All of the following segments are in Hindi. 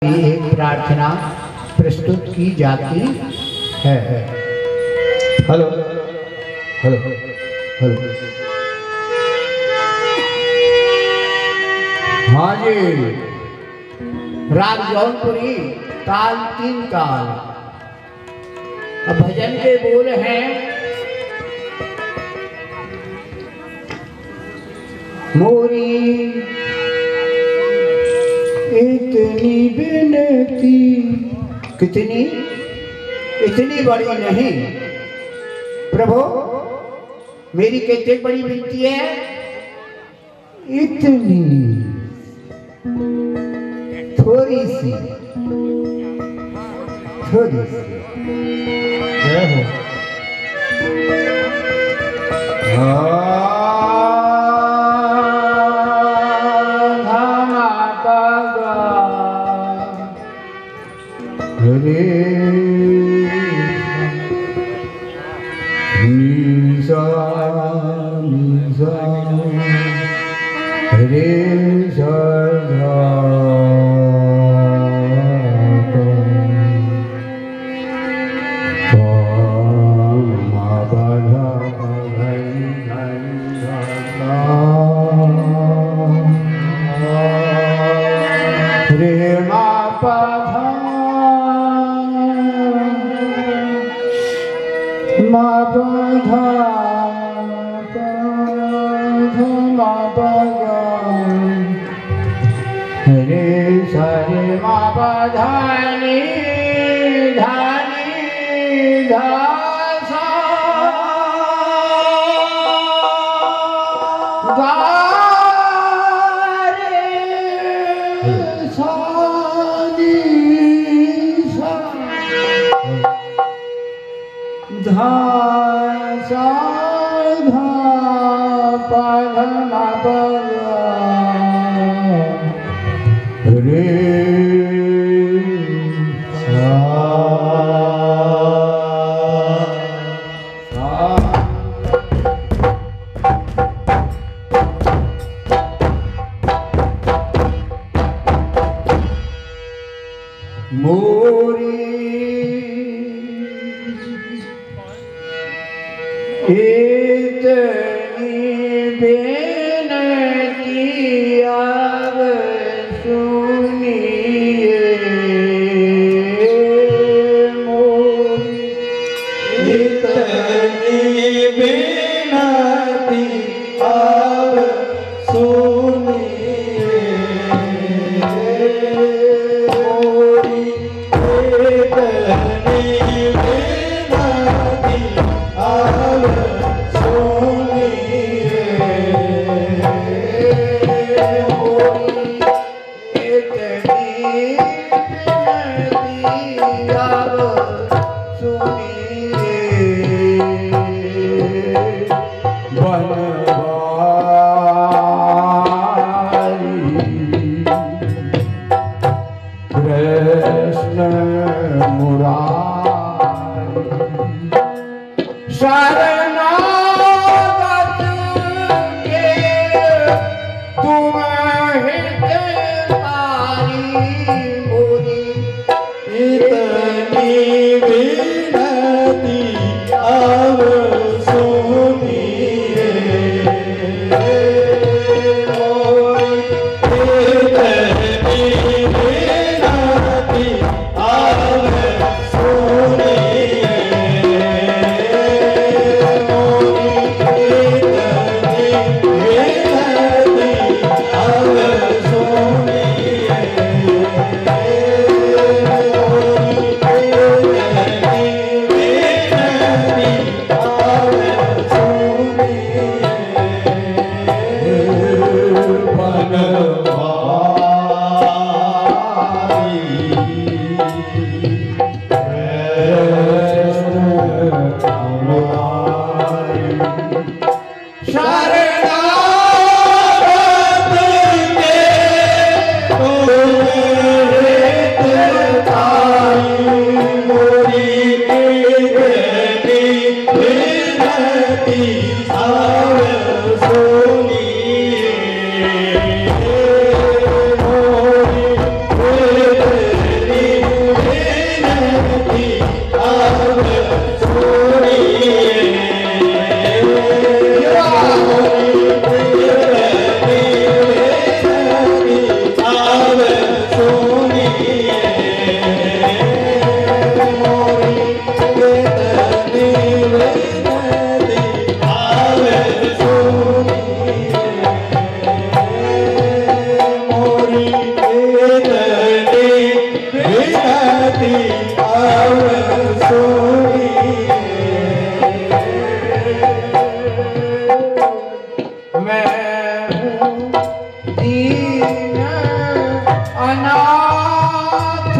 एक प्रार्थना प्रस्तुत की जाती है। Hello hello hello. हाँ जी, राग जौनपुरी, ताल 3 ताल। अब भजन के बोल हैं, मोरी इतनी विनती, कितनी, इतनी बड़ी नहीं प्रभु, मेरी कितनी बड़ी विनती है, इतनी थोड़ी सी, थोड़ी सी। जय हो। हरे निसा निसा हरे सदा हरे सारे मा पा धानी धानी धासा गा रे सा नी सा धा सा धा पा धा मा पा हरे मोरी इतनी बेनती अब सुनिए, मोरी इतनी बेनती अब सुनिए, मोरी इतनी बेनती अब कृष्ण मुरारी शरणागत के तुम हितकारी, मोरी इतनी विनती अब सुनिए, मोरी इतनी विनती अब सुनिए, मोरी इतनी विनती अब सुनिए, विनती अब सुनिए। मैं हूँ दीन अनाथ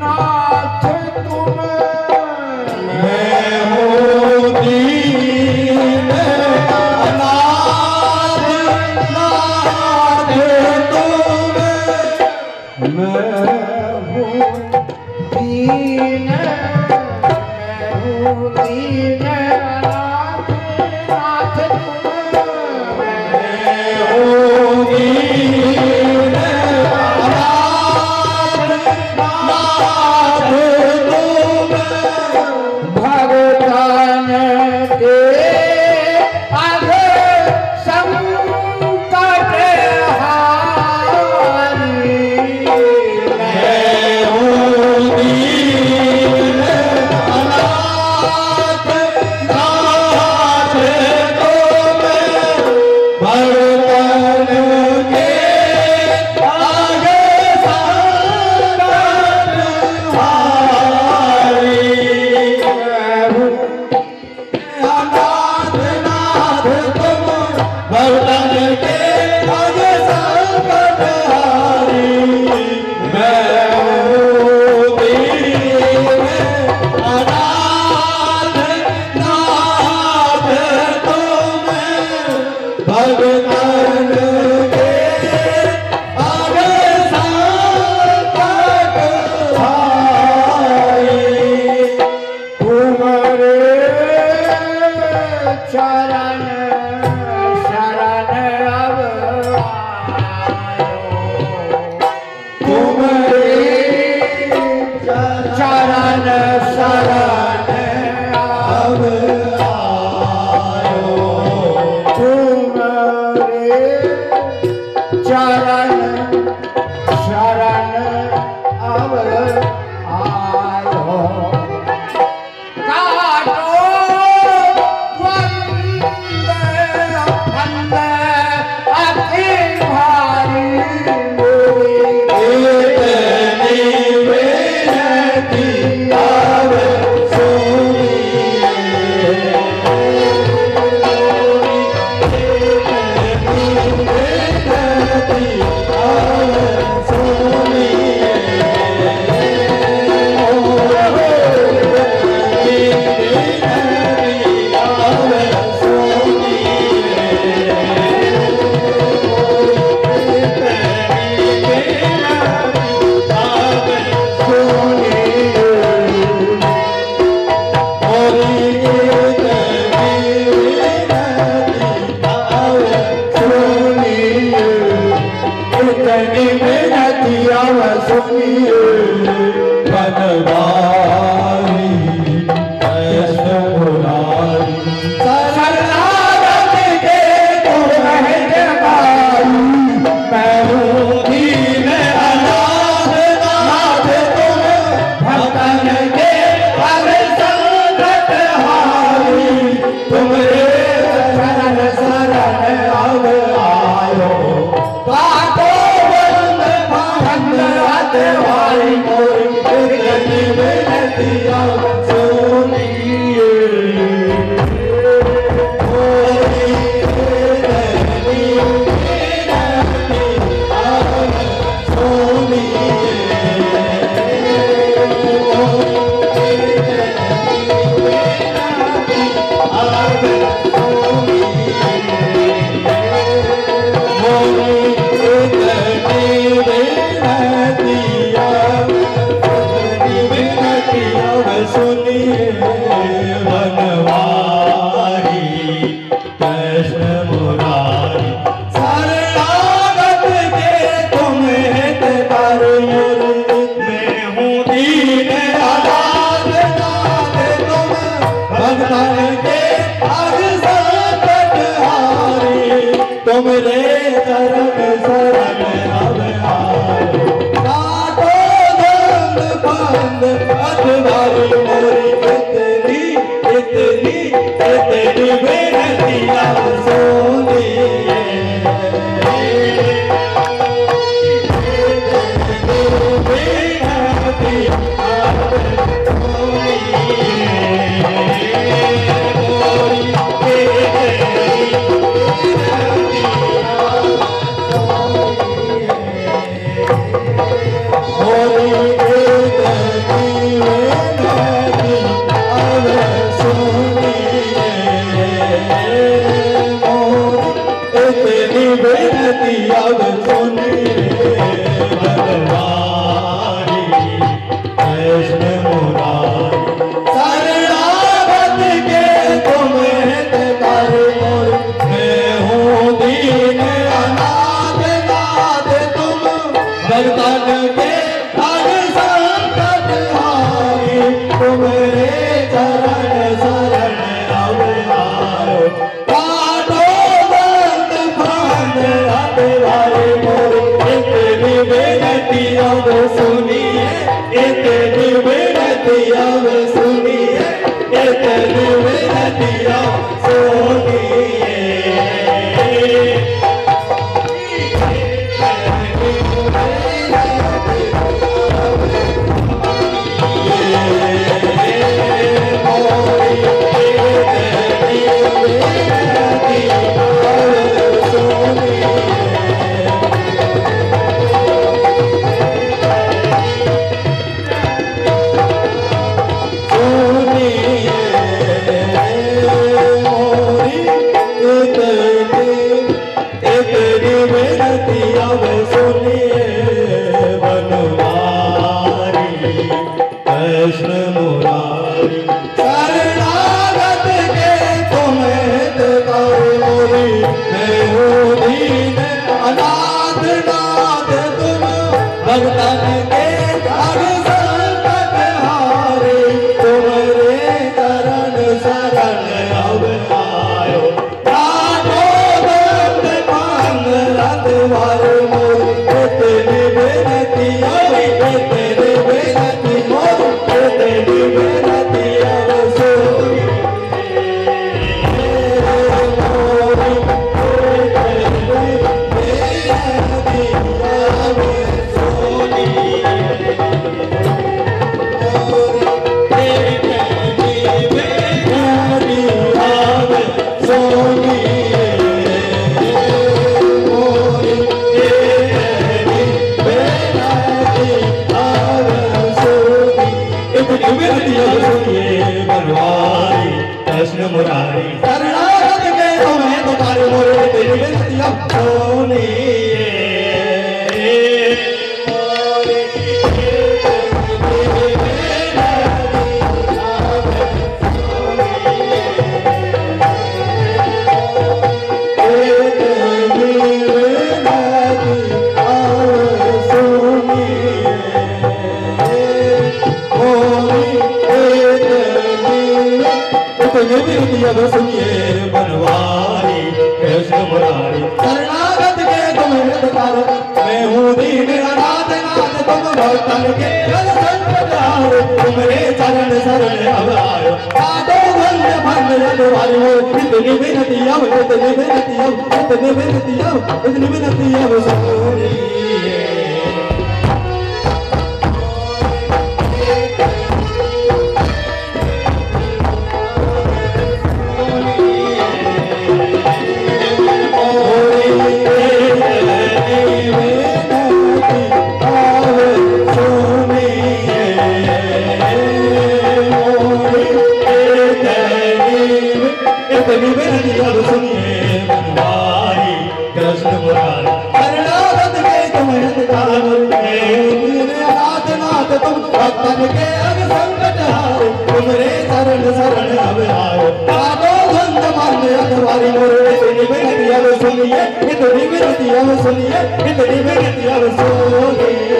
नाथ तुम। मैं हूँ दीन अनाथ नाथ तुम। मैं हूँ दीन अनाथ नाथ तुम। मैं हूँ दीन अनाथ नाथ तुम। भगवान के आगे संकट हारी। मैं हूँ दीन अनाथ नाथ तुम। भगवान के आगे संकट हारी। मैं हूँ अनाथ नाथ तुम। भगवान के आगे संकट हारी। मैं हूँ दीन अनाथ नाथ तुम। भगवान के आगे संकट हारी। तुम्हारे चरण शरण अब आयो। तुम्हारे चरण शरण अब आयो। तुम्हारे चरण शरण अब आयो। काटो द्वंद फंद अति भारी मोरी। इतनी विनती अब सुनिए। इतनी विनती अब सुनिए। सुन आवे सुनिए तेरी विनती सुनिए कृष्ण मुरारी शरणागत के तुम्हें करो मोरी मैं हूँ दीन अनाथ नाथ तुम भगतन के हर संकट हारे तुम्हारे चरण शरण अब आयो राजो दंड पान रतवार मोरी तेरी बेनती तेरी बेनती मोरी तेरी बेनती सोनी मोरी कृष्ण मुरारी शरणागत के तुम्हें तुम्हारे मोरे तेरी बेनती सोनी सुनिए बनवारी कृष्ण मुरारी शरणागत के तुम्हें पुकार मैं हूँ दीन अनाथ नाथ तुम भक्तन के संकट हारे तुम्हारे चरण शरण अब आयो साधो बंद भंग रतवारी हो इतनी विनती अब इतनी विनती अब इतनी विनती अब इतनी विनती अब सोनी सुनिए बनवारी कृष्ण मुरारी शरणागत के तुम्हें अनाथ नाथ तुम भक्तन के अब संकट हारे तुम्हारे चरण शरण अब आयो साधो बंद मान रतवारी मोरे इतनी विनती अब सुनिए इतनी विनती अब सुनिए इतनी विनती अब सुनिए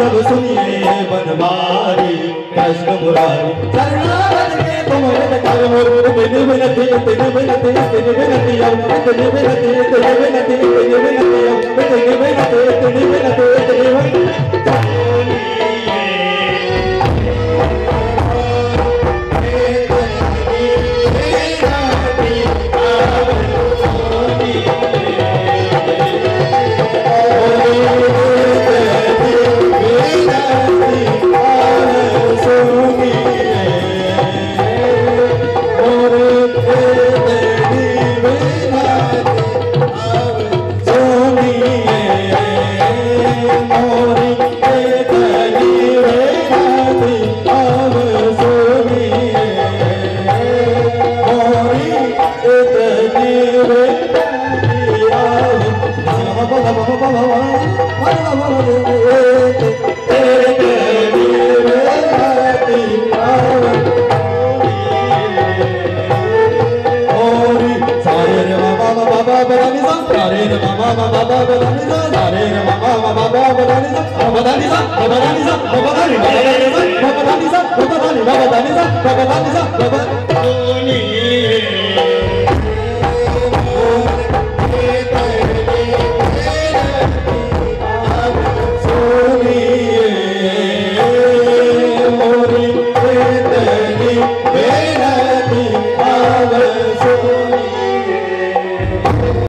अब सुनिए बनवारी कृष्ण मुरारी शरणागत के तुम्हें कर मोर तेरी विनती तेरी विनती तेरी विनती अब तेरी विनती तेरी विनती तेरी विनती अब तेरी विनती तेरी विनती तेरी विनती मोरी Hey,